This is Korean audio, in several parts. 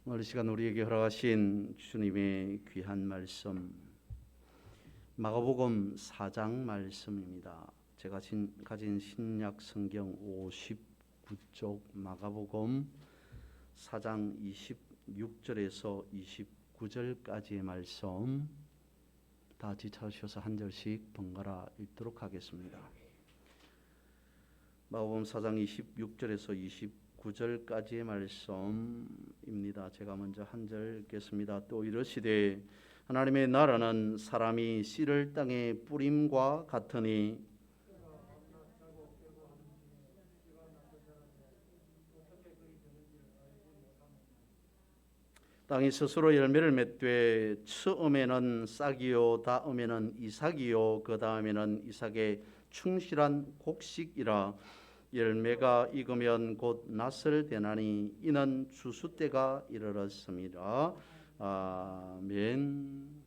오늘 이 시간 우리에게 허락하신 주님의 귀한 말씀 마가복음 4장 말씀입니다. 제가 가진 신약 성경 59쪽 마가복음 4장 26절에서 29절까지의 말씀 다 같이 찾으셔서 한 절씩 번갈아 읽도록 하겠습니다. 마가복음 4장 26절에서 29절까지의 말씀입니다. 제가 먼저 한 절 읽겠습니다. 또 이르시되 하나님의 나라는 사람이 씨를 땅에 뿌림과 같으니 땅이 스스로 열매를 맺되 처음에는 싹이요 다음에는 이삭이요 그 다음에는 이삭의 충실한 곡식이라 열매가 익으면 곧 낫을 되나니 이는 추수 때가 이르렀습니다. 아멘.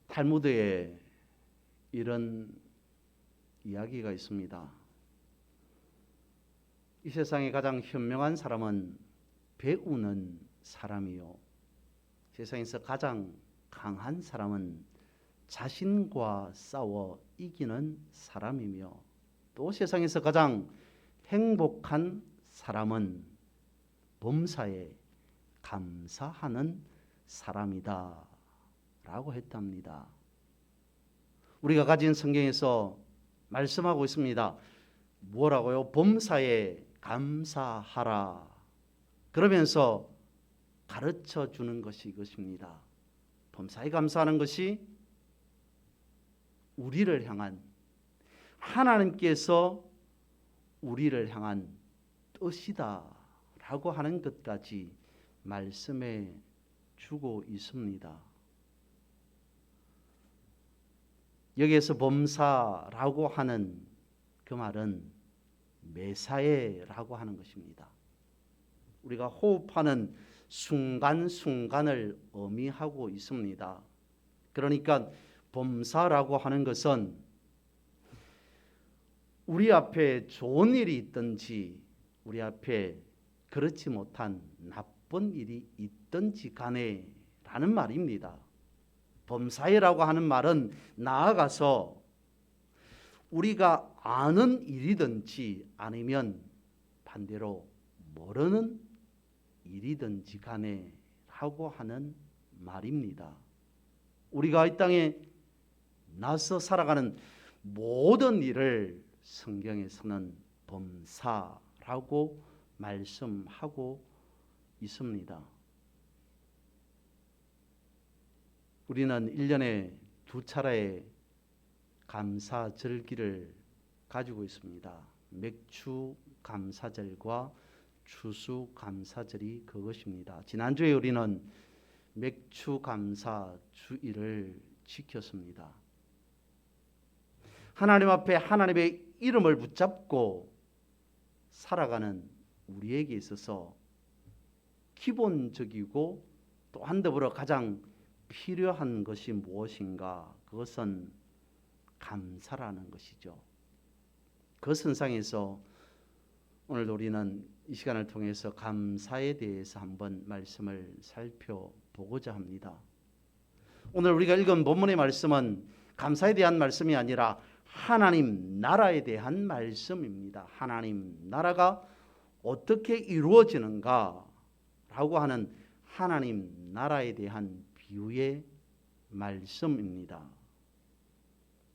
탈무드에 이런 이야기가 있습니다. 이 세상에 가장 현명한 사람은 배우는 사람이요, 세상에서 가장 강한 사람은 자신과 싸워 이기는 사람이며, 또 세상에서 가장 행복한 사람은 범사에 감사하는 사람이다 라고 했답니다. 우리가 가진 성경에서 말씀하고 있습니다. 뭐라고요? 범사에 감사하라. 그러면서 가르쳐 주는 것이 이것입니다. 범사에 감사하는 것이 우리를 향한, 하나님께서 우리를 향한 뜻이다 라고 하는 것까지 말씀해 주고 있습니다. 여기에서 범사라고 하는 그 말은 매사에라고 하는 것입니다. 우리가 호흡하는 순간순간을 의미하고 있습니다. 그러니까 범사라고 하는 것은 우리 앞에 좋은 일이 있든지 우리 앞에 그렇지 못한 나쁜 일이 있든지 간에 라는 말입니다. 범사에라고 하는 말은 나아가서 우리가 아는 일이든지 아니면 반대로 모르는 일이든지 간에 하고 하는 말입니다. 우리가 이 땅에 나서 살아가는 모든 일을 성경에서는 범사라고 말씀하고 있습니다. 우리는 1년에 2차례의 감사절기를 가지고 있습니다. 맥추 감사절과 추수 감사절이 그것입니다. 지난주에 우리는 맥추 감사 주일을 지켰습니다. 하나님 앞에 하나님의 이름을 붙잡고 살아가는 우리에게 있어서 기본적이고 또 한더불어 가장 필요한 것이 무엇인가? 그것은 감사라는 것이죠. 그 선상에서 오늘 우리는 이 시간을 통해서 감사에 대해서 한번 말씀을 살펴보고자 합니다. 오늘 우리가 읽은 본문의 말씀은 감사에 대한 말씀이 아니라 하나님 나라에 대한 말씀입니다. 하나님 나라가 어떻게 이루어지는가 라고 하는 하나님 나라에 대한 비유의 말씀입니다.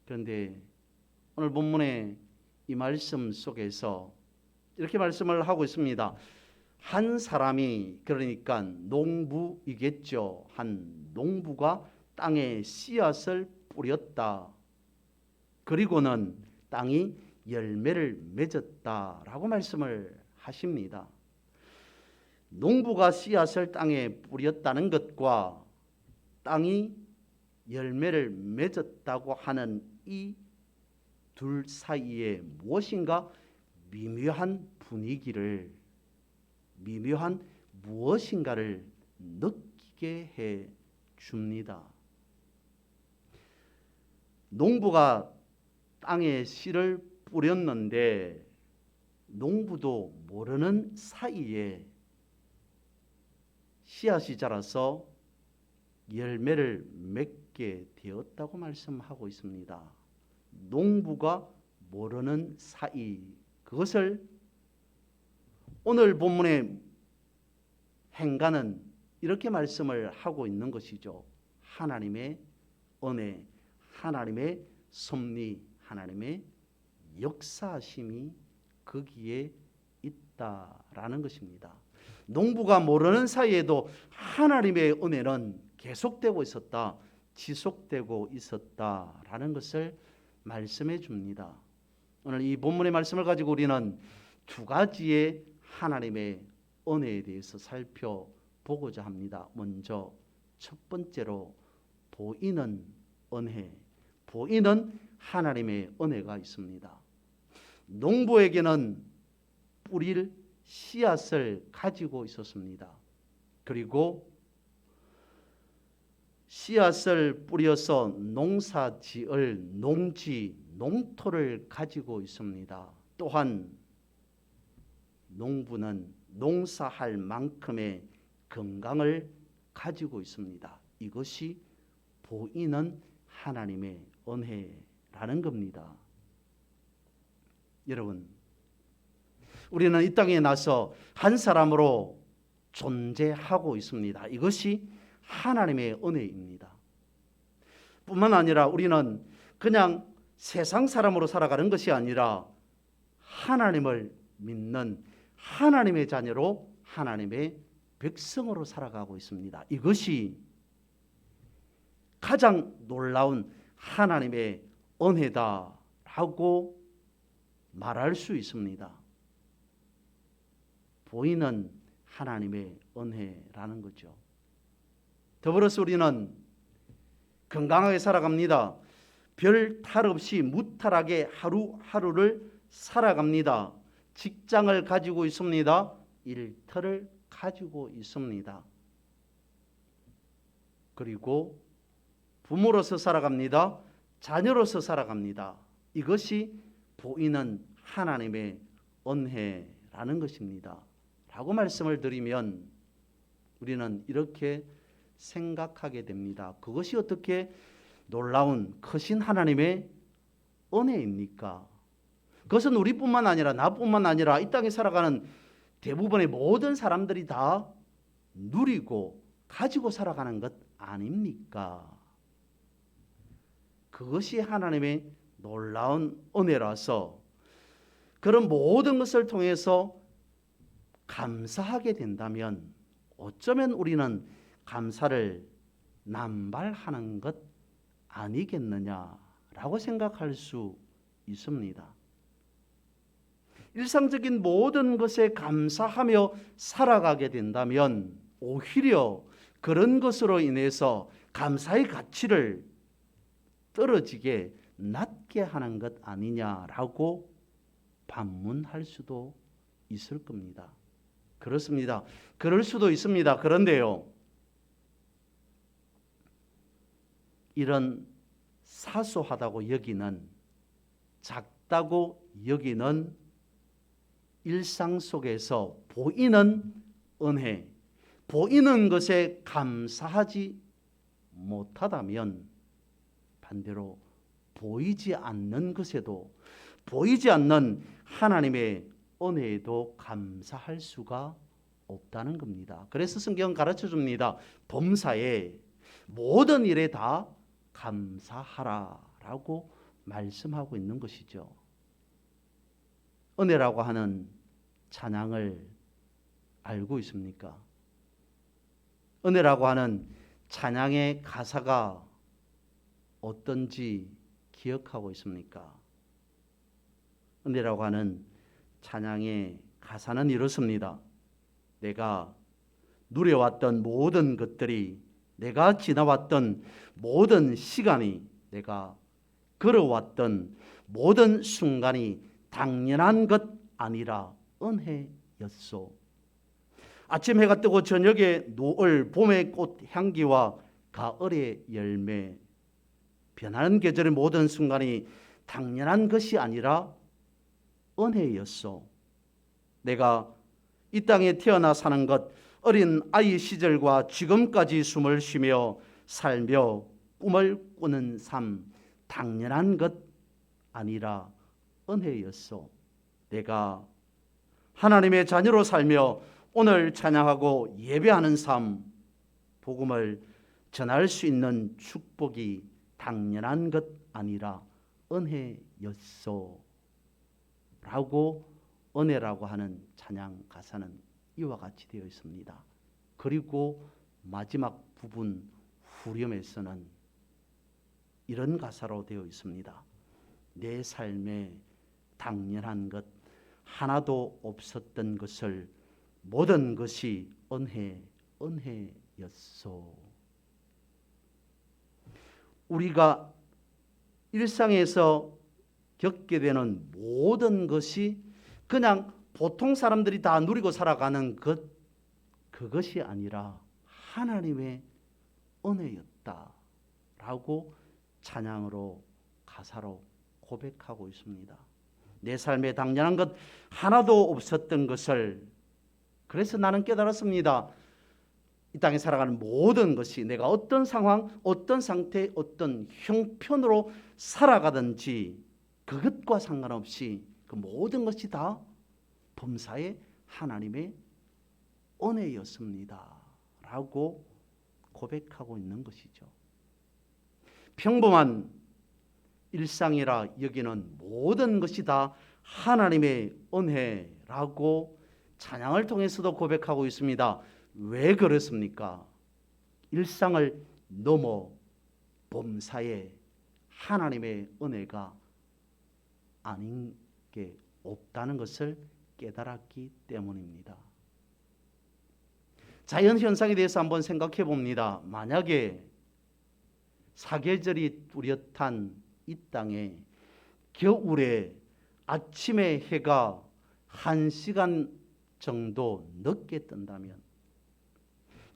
그런데 오늘 본문의 이 말씀 속에서 이렇게 말씀을 하고 있습니다. 한 사람이, 그러니까 농부이겠죠. 한 농부가 땅에 씨앗을 뿌렸다. 그리고는 땅이 열매를 맺었다라고 말씀을 하십니다. 농부가 씨앗을 땅에 뿌렸다는 것과 땅이 열매를 맺었다고 하는 이 둘 사이에 무엇인가 미묘한 분위기를, 미묘한 무엇인가를 느끼게 해 줍니다. 농부가 땅에 씨를 뿌렸는데 농부도 모르는 사이에 씨앗이 자라서 열매를 맺게 되었다고 말씀하고 있습니다. 농부가 모르는 사이, 그것을 오늘 본문의 행간은 이렇게 말씀을 하고 있는 것이죠. 하나님의 은혜, 하나님의 섭리, 하나님의 역사심이 거기에 있다라는 것입니다. 농부가 모르는 사이에도 하나님의 은혜는 계속되고 있었다, 지속되고 있었다라는 것을 말씀해 줍니다. 오늘 이 본문의 말씀을 가지고 우리는 두 가지의 하나님의 은혜에 대해서 살펴보고자 합니다. 먼저 첫 번째로 보이는 은혜, 보이는 하나님의 은혜가 있습니다. 농부에게는 뿌릴 씨앗을 가지고 있었습니다. 그리고 씨앗을 뿌려서 농사 지을 농지, 농토를 가지고 있습니다. 또한 농부는 농사할 만큼의 건강을 가지고 있습니다. 이것이 보이는 하나님의 은혜라는 겁니다. 여러분, 우리는 이 땅에 나서 한 사람으로 존재하고 있습니다. 이것이 하나님의 은혜입니다. 뿐만 아니라 우리는 그냥 세상 사람으로 살아가는 것이 아니라 하나님을 믿는 하나님의 자녀로, 하나님의 백성으로 살아가고 있습니다. 이것이 가장 놀라운 하나님의 은혜다라고 말할 수 있습니다. 보이는 하나님의 은혜라는 거죠. 더불어서 우리는 건강하게 살아갑니다. 별 탈 없이 무탈하게 하루하루를 살아갑니다. 직장을 가지고 있습니다. 일터를 가지고 있습니다. 그리고 부모로서 살아갑니다. 자녀로서 살아갑니다. 이것이 보이는 하나님의 은혜라는 것입니다. 라고 말씀을 드리면 우리는 이렇게 생각하게 됩니다. 그것이 어떻게 놀라운 크신 하나님의 은혜입니까? 그것은 우리뿐만 아니라 나뿐만 아니라 이 땅에 살아가는 대부분의 모든 사람들이 다 누리고 가지고 살아가는 것 아닙니까? 그것이 하나님의 놀라운 은혜라서 그런 모든 것을 통해서 감사하게 된다면 어쩌면 우리는 감사를 남발하는 것 아니겠느냐라고 생각할 수 있습니다. 일상적인 모든 것에 감사하며 살아가게 된다면 오히려 그런 것으로 인해서 감사의 가치를 떨어지게 낮게 하는 것 아니냐라고 반문할 수도 있을 겁니다. 그렇습니다. 그럴 수도 있습니다. 그런데요, 이런 사소하다고 여기는, 작다고 여기는 일상 속에서 보이는 은혜, 보이는 것에 감사하지 못하다면 반대로 보이지 않는 것에도, 보이지 않는 하나님의 은혜에도 감사할 수가 없다는 겁니다. 그래서 성경은 가르쳐 줍니다. 범사에 모든 일에 다 감사하라라고 말씀하고 있는 것이죠. 은혜라고 하는 찬양을 알고 있습니까? 은혜라고 하는 찬양의 가사가 어떤지 기억하고 있습니까? 은혜라고 하는 찬양의 가사는 이렇습니다. 내가 누려왔던 모든 것들이, 내가 지나왔던 모든 시간이, 내가 걸어왔던 모든 순간이 당연한 것 아니라 은혜였소. 아침 해가 뜨고 저녁에 노을, 봄의 꽃 향기와 가을의 열매, 변하는 계절의 모든 순간이 당연한 것이 아니라 은혜였소. 내가 이 땅에 태어나 사는 것, 어린 아이 시절과 지금까지 숨을 쉬며 살며 꿈을 꾸는 삶, 당연한 것 아니라 은혜였소. 내가 하나님의 자녀로 살며 오늘 찬양하고 예배하는 삶, 복음을 전할 수 있는 축복이 당연한 것 아니라 은혜였소 라고 은혜라고 하는 찬양 가사는 이와 같이 되어 있습니다. 그리고 마지막 부분 후렴에서는 이런 가사로 되어 있습니다. 내 삶에 당연한 것 하나도 없었던 것을 모든 것이 은혜였소. 우리가 일상에서 겪게 되는 모든 것이 그냥 보통 사람들이 다 누리고 살아가는 그것이 아니라 하나님의 은혜였다라고 찬양으로 가사로 고백하고 있습니다. 내 삶에 당연한 것 하나도 없었던 것을, 그래서 나는 깨달았습니다. 이 땅에 살아가는 모든 것이 내가 어떤 상황, 어떤 상태, 어떤 형편으로 살아가든지 그것과 상관없이 그 모든 것이 다 범사에 하나님의 은혜였습니다 라고 고백하고 있는 것이죠. 평범한 일상이라 여기는 모든 것이 다 하나님의 은혜라고 찬양을 통해서도 고백하고 있습니다. 왜 그렇습니까? 일상을 넘어 범사에 하나님의 은혜가 아닌 게 없다는 것을 깨달았기 때문입니다. 자연현상에 대해서 한번 생각해 봅니다. 만약에 사계절이 뚜렷한 이 땅에 겨울에 아침에 해가 1시간 정도 늦게 뜬다면,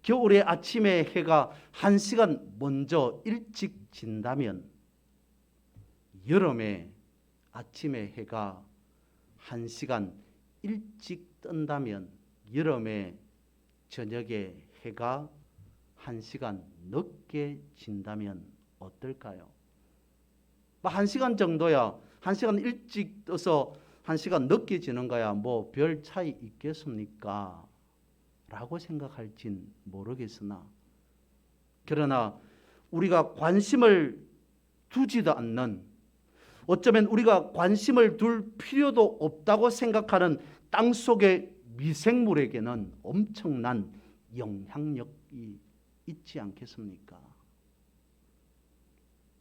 겨울에 아침에 해가 1시간 먼저 일찍 진다면, 여름에 아침에 해가 1시간 일찍 뜬다면, 여름에 저녁에 해가 1시간 늦게 진다면 어떨까요? 1시간 정도야, 1시간 일찍 떠서 1시간 늦게 지는 거야 뭐 별 차이 있겠습니까? 라고 생각할진 모르겠으나, 그러나 우리가 관심을 두지도 않는, 어쩌면 우리가 관심을 둘 필요도 없다고 생각하는 땅속의 미생물에게는 엄청난 영향력이 있지 않겠습니까?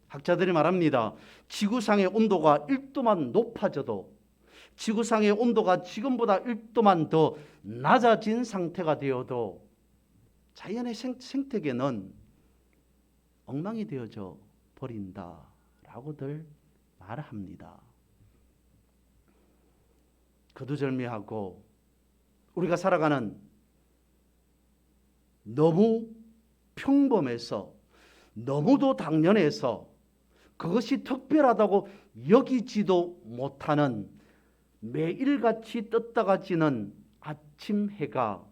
학자들이 말합니다. 지구상의 온도가 1도만 높아져도, 지구상의 온도가 지금보다 1도만 더 낮아진 상태가 되어도 자연의 생태계는 엉망이 되어져 버린다라고들 말합니다. 거두절미하고 우리가 살아가는 너무 평범해서, 너무도 당연해서 그것이 특별하다고 여기지도 못하는 매일같이 떴다가 지는 아침 해가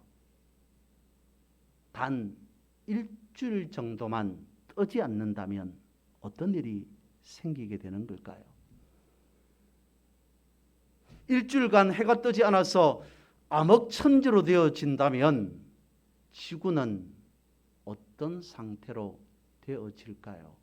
단 일주일 정도만 뜨지 않는다면 어떤 일이 생기게 되는 걸까요? 일주일간 해가 뜨지 않아서 암흑천지로 되어진다면 지구는 어떤 상태로 되어질까요?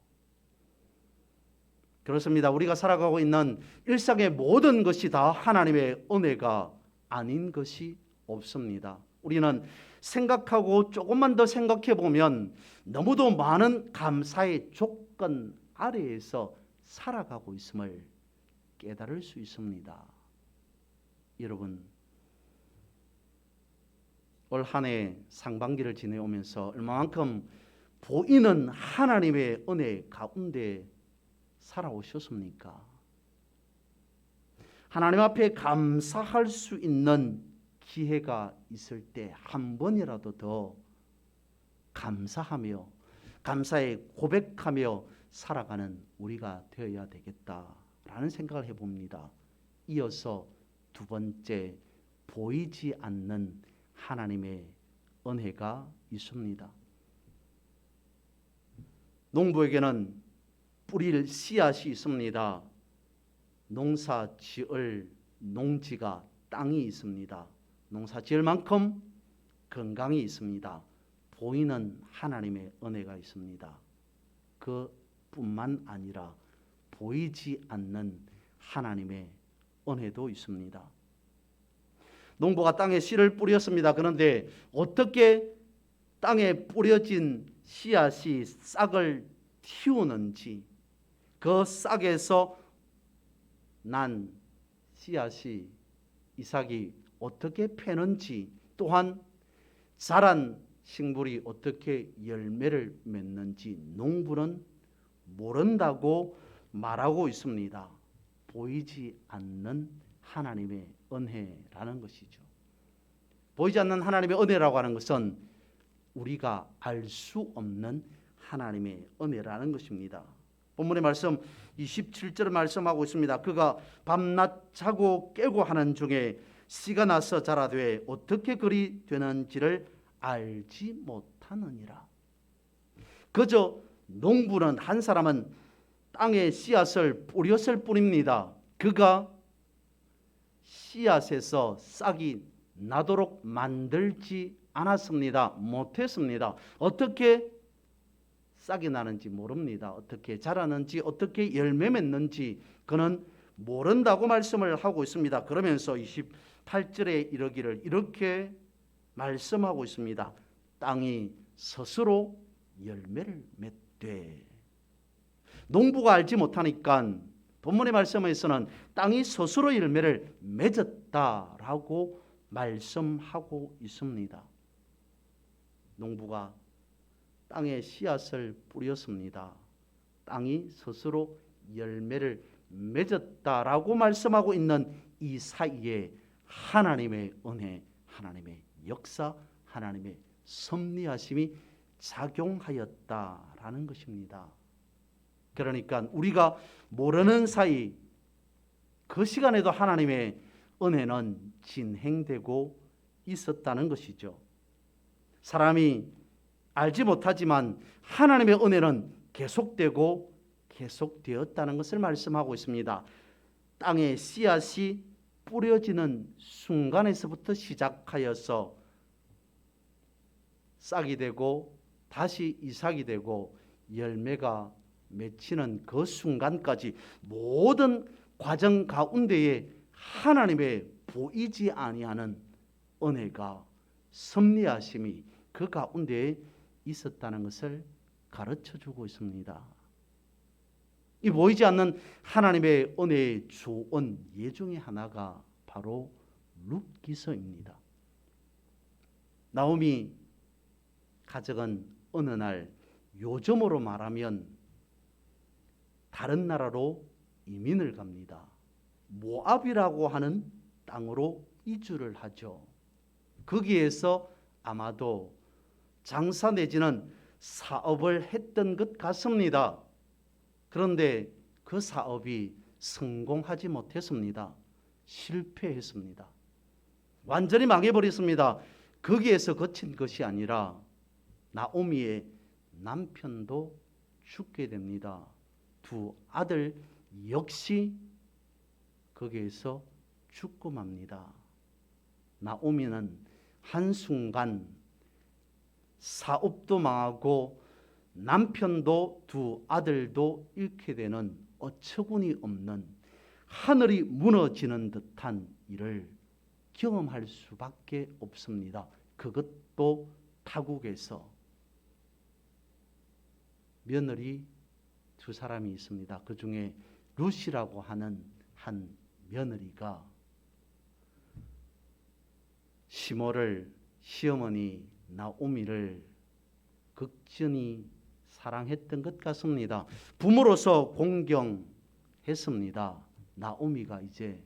그렇습니다. 우리가 살아가고 있는 일상의 모든 것이 다 하나님의 은혜가 아닌 것이 없습니다. 우리는 생각하고 조금만 더 생각해 보면 너무도 많은 감사의 조건 아래에서 살아가고 있음을 깨달을 수 있습니다. 여러분, 올 한 해 상반기를 지내오면서 얼마만큼 보이는 하나님의 은혜 가운데 살아오셨습니까? 하나님 앞에 감사할 수 있는 기회가 있을 때 한 번이라도 더 감사하며 감사에 고백하며 살아가는 우리가 되어야 되겠다라는 생각을 해봅니다. 이어서 두 번째, 보이지 않는 하나님의 은혜가 있습니다. 농부에게는 뿌릴 씨앗이 있습니다. 농사 지을 농지가 땅이 있습니다. 농사 지을 만큼 건강이 있습니다. 보이는 하나님의 은혜가 있습니다. 그뿐만 아니라 보이지 않는 하나님의 은혜도 있습니다. 농부가 땅에 씨를 뿌렸습니다. 그런데 어떻게 땅에 뿌려진 씨앗이 싹을 틔우는지, 그 싹에서 난 씨앗이 이삭이 어떻게 패는지, 또한 자란 식물이 어떻게 열매를 맺는지 농부는 모른다고 말하고 있습니다. 보이지 않는 하나님의 은혜라는 것이죠. 보이지 않는 하나님의 은혜라고 하는 것은 우리가 알 수 없는 하나님의 은혜라는 것입니다. 본문의 말씀 27절 말씀하고 있습니다. 그가 밤낮 자고 깨고 하는 중에 씨가 나서 자라되 어떻게 그리 되는지를 알지 못하느니라. 그저 농부는, 한 사람은 땅에 씨앗을 뿌렸을 뿐입니다. 그가 씨앗에서 싹이 나도록 만들지 않았습니다. 못했습니다. 어떻게 싹이 나는지 모릅니다. 어떻게 자라는지, 어떻게 열매 맺는지 그는 모른다고 말씀을 하고 있습니다. 그러면서 28절에 이르기를 이렇게 말씀하고 있습니다. 땅이 스스로 열매를 맺되. 농부가 알지 못하니까 본문의 말씀에서는 땅이 스스로 열매를 맺었다라고 말씀하고 있습니다. 농부가 땅에 씨앗을 뿌렸습니다. 땅이 스스로 열매를 맺었다라고 말씀하고 있는 이 사이에 하나님의 은혜, 하나님의 역사, 하나님의 섭리하심이 작용하였다라는 것입니다. 그러니까 우리가 모르는 사이 그 시간에도 하나님의 은혜는 진행되고 있었다는 것이죠. 사람이 알지 못하지만 하나님의 은혜는 계속되고 계속되었다는 것을 말씀하고 있습니다. 땅에 씨앗이 뿌려지는 순간에서부터 시작하여서 싹이 되고 다시 이삭이 되고 열매가 맺히는 그 순간까지 모든 과정 가운데에 하나님의 보이지 아니하는 은혜가, 섭리하심이 그 가운데에 있었다는 것을 가르쳐주고 있습니다. 이 보이지 않는 하나님의 은혜의 좋은 예 중에 하나가 바로 룻기서입니다. 나오미 가정은 어느 날 요즘으로 말하면 다른 나라로 이민을 갑니다. 모압이라고 하는 땅으로 이주를 하죠. 거기에서 아마도 장사 내지는 사업을 했던 것 같습니다. 그런데 그 사업이 성공하지 못했습니다. 실패했습니다. 완전히 망해버렸습니다. 거기에서 그친 것이 아니라 나오미의 남편도 죽게 됩니다. 두 아들 역시 거기에서 죽고 맙니다. 나오미는 한순간 사업도 망하고 남편도 두 아들도 잃게 되는 어처구니 없는 하늘이 무너지는 듯한 일을 경험할 수밖에 없습니다. 그것도 타국에서. 며느리 두 사람이 있습니다. 그 중에 룻이라고 하는 한 며느리가 시모를, 시어머니 나오미를 극진히 사랑했던 것 같습니다. 부모로서 공경했습니다. 나오미가 이제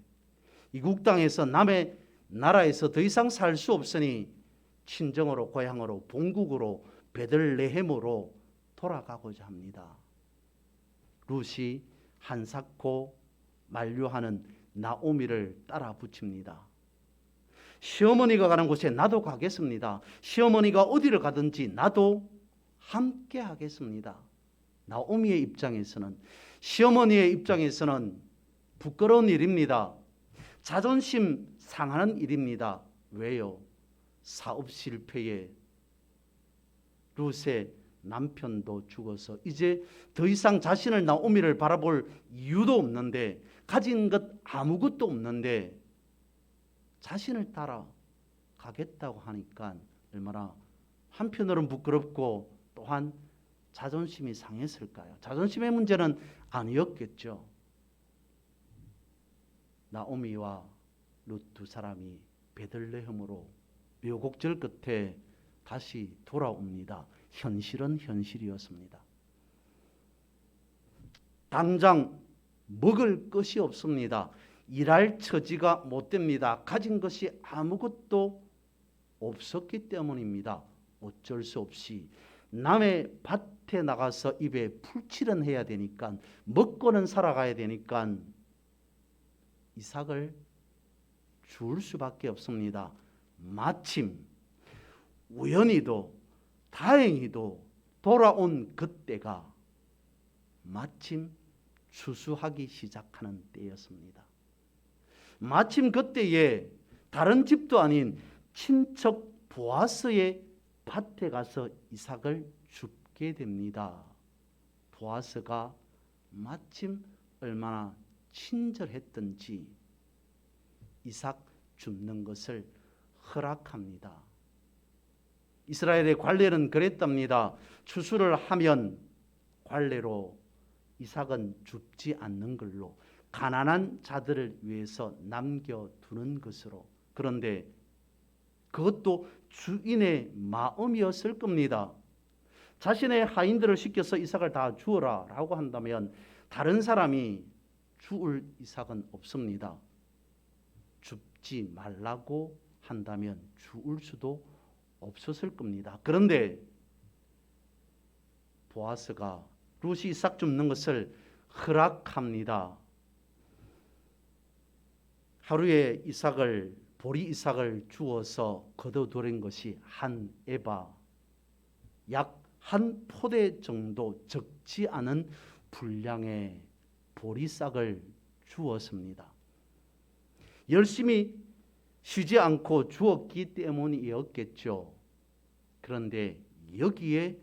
이국 땅에서 남의 나라에서 더 이상 살 수 없으니 친정으로, 고향으로, 본국으로 베들레헴으로 돌아가고자 합니다. 룻이 한사코 만류하는 나오미를 따라 붙입니다. 시어머니가 가는 곳에 나도 가겠습니다. 시어머니가 어디를 가든지 나도 함께 하겠습니다. 나오미의 입장에서는, 시어머니의 입장에서는 부끄러운 일입니다. 자존심 상하는 일입니다. 왜요? 사업 실패에 룻의 남편도 죽어서 이제 더 이상 자신을, 나오미를 바라볼 이유도 없는데, 가진 것 아무것도 없는데 자신을 따라 가겠다고 하니까 얼마나 한편으로는 부끄럽고 또한 자존심이 상했을까요? 자존심의 문제는 아니었겠죠. 나오미와 룻 두 사람이 베들레헴으로 우여곡절 끝에 다시 돌아옵니다. 현실은 현실이었습니다. 당장 먹을 것이 없습니다. 일할 처지가 못 됩니다. 가진 것이 아무것도 없었기 때문입니다. 어쩔 수 없이 남의 밭에 나가서 입에 풀칠은 해야 되니까, 먹고는 살아가야 되니까 이삭을 줄 수밖에 없습니다. 마침 우연히도 다행히도 돌아온 그때가 마침 추수하기 시작하는 때였습니다. 마침 그때에 다른 집도 아닌 친척 보아스의 밭에 가서 이삭을 줍게 됩니다. 보아스가 마침 얼마나 친절했던지 이삭 줍는 것을 허락합니다. 이스라엘의 관례는 그랬답니다. 추수를 하면 관례로 이삭은 줍지 않는 걸로, 가난한 자들을 위해서 남겨두는 것으로. 그런데 그것도 주인의 마음이었을 겁니다. 자신의 하인들을 시켜서 이삭을 다 주어라 라고 한다면 다른 사람이 주울 이삭은 없습니다. 줍지 말라고 한다면 주울 수도 없었을 겁니다. 그런데 보아스가 룻이 이삭 줍는 것을 허락합니다. 하루에 보리 이삭을 주어서 거둬들인 것이 한 에바, 약 한 포대 정도 적지 않은 분량의 보리싹을 주었습니다. 열심히 쉬지 않고 주었기 때문이었겠죠. 그런데 여기에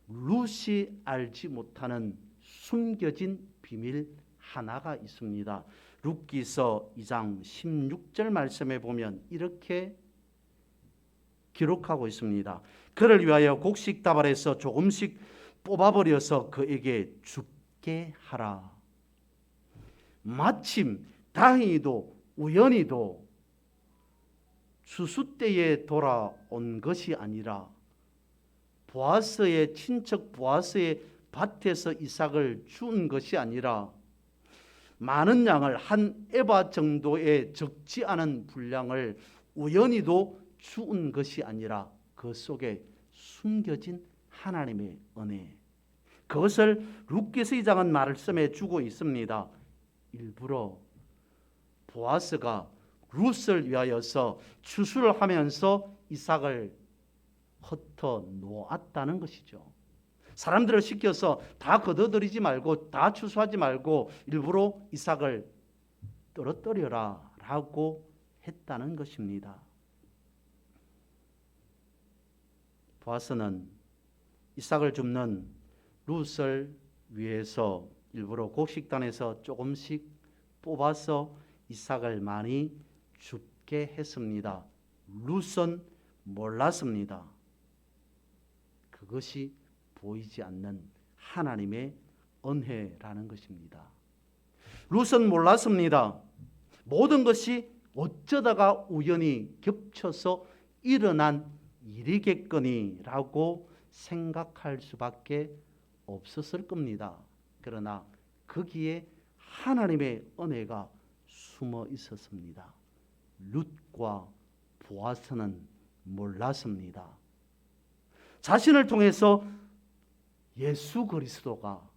룻이 알지 못하는 숨겨진 비밀 하나가 있습니다. 룻기서 2장 16절 말씀에 보면 이렇게 기록하고 있습니다. 그를 위하여 곡식 다발에서 조금씩 뽑아버려서 그에게 죽게 하라. 마침 다행히도 우연히도 추수 때에 돌아온 것이 아니라 보아스의 친척 보아스의 밭에서 이삭을 준 것이 아니라 많은 양을 한 에바 정도의 적지 않은 분량을 우연히도 주운 것이 아니라 그 속에 숨겨진 하나님의 은혜, 그것을 룻기서 2장은 말씀해 주고 있습니다. 일부러 보아스가 룻을 위하여서 추수를 하면서 이삭을 흩어 놓았다는 것이죠. 사람들을 시켜서 다 거둬들이지 말고, 다 추수하지 말고 일부러 이삭을 떨어뜨려라 라고 했다는 것입니다. 보아스는 이삭을 줍는 룻을 위해서 일부러 곡식단에서 조금씩 뽑아서 이삭을 많이 줍게 했습니다. 룻은 몰랐습니다. 그것이 보이지 않는 하나님의 은혜라는 것입니다. 룻은 몰랐습니다. 모든 것이 어쩌다가 우연히 겹쳐서 일어난 일이겠거니라고 생각할 수밖에 없었을 겁니다. 그러나 거기에 하나님의 은혜가 숨어 있었습니다. 룻과 보아스는 몰랐습니다. 자신을 통해서 예수 그리스도가,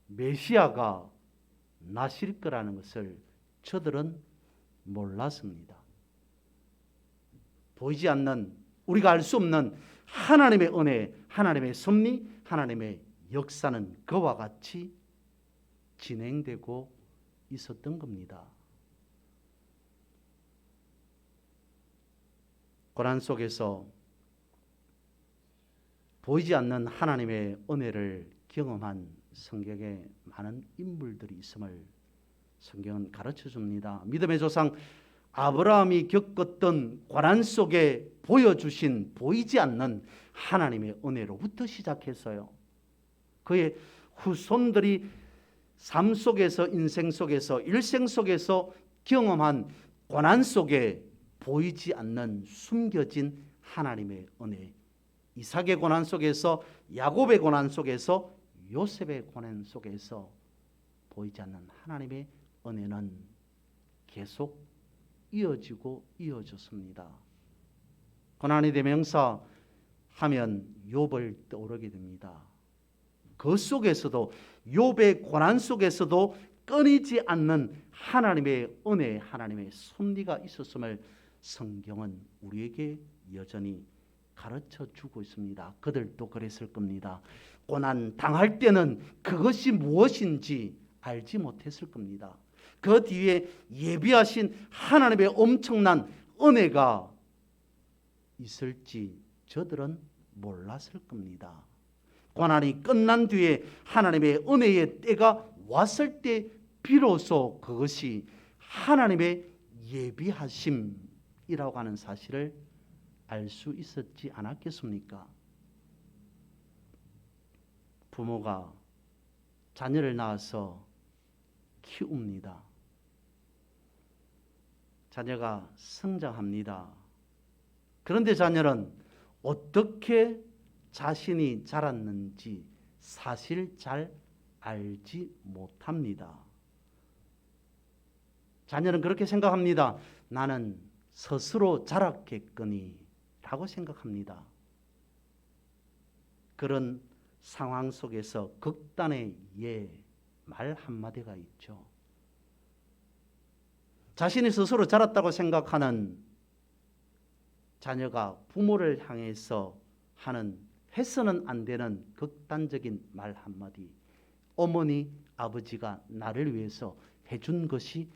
메시아가 나실 거라는 것을 저들은 몰랐습니다. 보이지 않는, 우리가 알 수 없는 하나님의 은혜, 하나님의 섭리, 하나님의 역사는 그와 같이 진행되고 있었던 겁니다. 고난 속에서 보이지 않는 하나님의 은혜를 경험한 성경에 많은 인물들이 있음을 성경은 가르쳐 줍니다. 믿음의 조상 아브라함이 겪었던 고난 속에 보여주신 보이지 않는 하나님의 은혜로부터 시작했어요. 그의 후손들이 삶 속에서, 인생 속에서, 일생 속에서 경험한 고난 속에 보이지 않는 숨겨진 하나님의 은혜, 이삭의 고난 속에서, 야곱의 고난 속에서, 요셉의 고난 속에서 보이지 않는 하나님의 은혜는 계속 이어지고 이어졌습니다. 고난의 대명사 하면 욥을 떠오르게 됩니다. 그 속에서도, 욥의 고난 속에서도 끊이지 않는 하나님의 은혜, 하나님의 섭리가 있었음을 성경은 우리에게 여전히 가르쳐 주고 있습니다. 그들도 그랬을 겁니다. 고난 당할 때는 그것이 무엇인지 알지 못했을 겁니다. 그 뒤에 예비하신 하나님의 엄청난 은혜가 있을지 저들은 몰랐을 겁니다. 고난이 끝난 뒤에 하나님의 은혜의 때가 왔을 때 비로소 그것이 하나님의 예비하심이라고 하는 사실을 알 수 있었지 않았겠습니까? 부모가 자녀를 낳아서 키웁니다. 자녀가 성장합니다. 그런데 자녀는 어떻게 자신이 자랐는지 사실 잘 알지 못합니다. 자녀는 그렇게 생각합니다. 나는 스스로 자랐겠거니 라고 생각합니다. 그런 상황 속에서 극단의 말 한마디가 있죠. 자신이 스스로 자랐다고 생각하는 자녀가 부모를 향해서 하는 해서는 안 되는 극단적인 말 한마디. 어머니, 아버지가 나를 위해서 해준 것이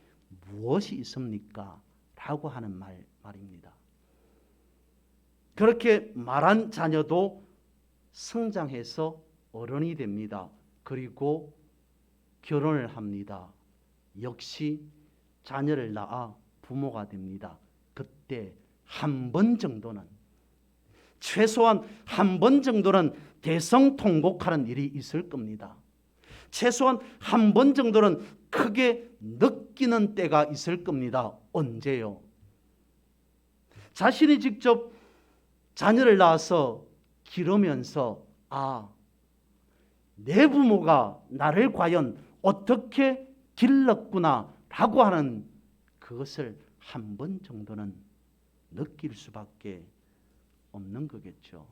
무엇이 있습니까? 라고 하는 말입니다. 그렇게 말한 자녀도 성장해서 어른이 됩니다. 그리고 결혼을 합니다. 역시 자녀를 낳아 부모가 됩니다. 그때 한 번 정도는, 최소한 한 번 정도는 대성통곡하는 일이 있을 겁니다. 최소한 한 번 정도는 크게 느끼는 때가 있을 겁니다. 언제요? 자신이 직접 자녀를 낳아서 기르면서 내 부모가 나를 과연 어떻게 길렀구나 라고 하는 그것을 한 번 정도는 느낄 수밖에 없는 거겠죠.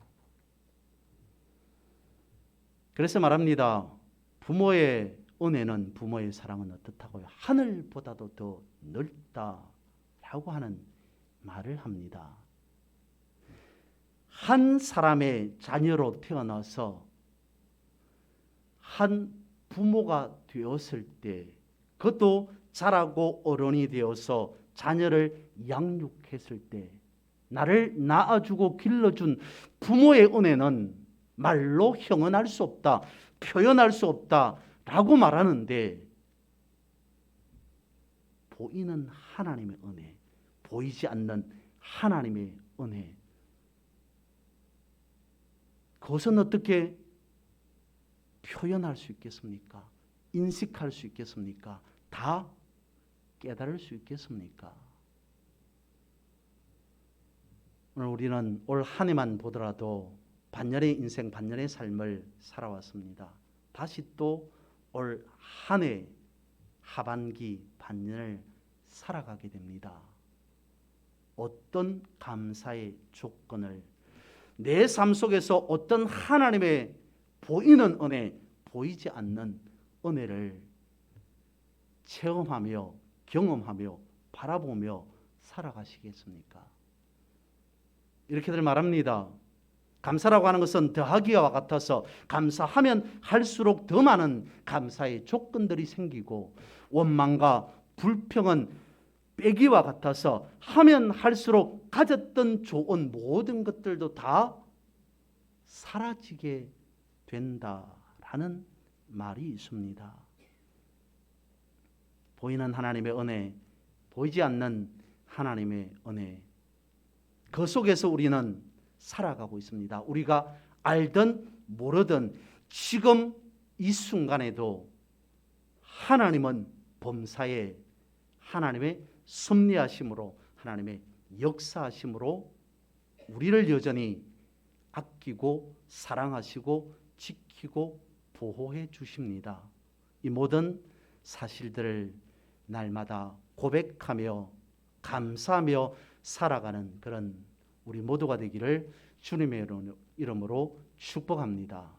그래서 말합니다. 부모의 은혜는, 부모의 사랑은 어떻다고요? 하늘보다도 더 넓다라고 하는 말을 합니다. 한 사람의 자녀로 태어나서 한 부모가 되었을 때, 그것도 자라고 어른이 되어서 자녀를 양육했을 때, 나를 낳아주고 길러준 부모의 은혜는 말로 형언할 수 없다, 표현할 수 없다라고 말하는데, 보이는 하나님의 은혜, 보이지 않는 하나님의 은혜, 그것은 어떻게 표현할 수 있겠습니까? 인식할 수 있겠습니까? 다 깨달을 수 있겠습니까? 오늘 우리는 올 한 해만 보더라도 반년의 인생, 반년의 삶을 살아왔습니다. 다시 또 올 한 해 하반기 반년을 살아가게 됩니다. 어떤 감사의 조건을, 내 삶 속에서 어떤 하나님의 보이는 은혜, 보이지 않는 은혜를 체험하며 경험하며 바라보며 살아가시겠습니까? 이렇게들 말합니다. 감사라고 하는 것은 더하기와 같아서 감사하면 할수록 더 많은 감사의 조건들이 생기고, 원망과 불평은 빼기와 같아서 하면 할수록 가졌던 좋은 모든 것들도 다 사라지게 된다라는 말이 있습니다. 보이는 하나님의 은혜, 보이지 않는 하나님의 은혜, 그 속에서 우리는 살아가고 있습니다. 우리가 알든 모르든 지금 이 순간에도 하나님은 범사에 하나님의 섭리하심으로, 하나님의 역사하심으로 우리를 여전히 아끼고 사랑하시고 지키고 보호해 주십니다. 이 모든 사실들을 날마다 고백하며 감사하며 살아가는 그런 우리 모두가 되기를 주님의 이름으로 축복합니다.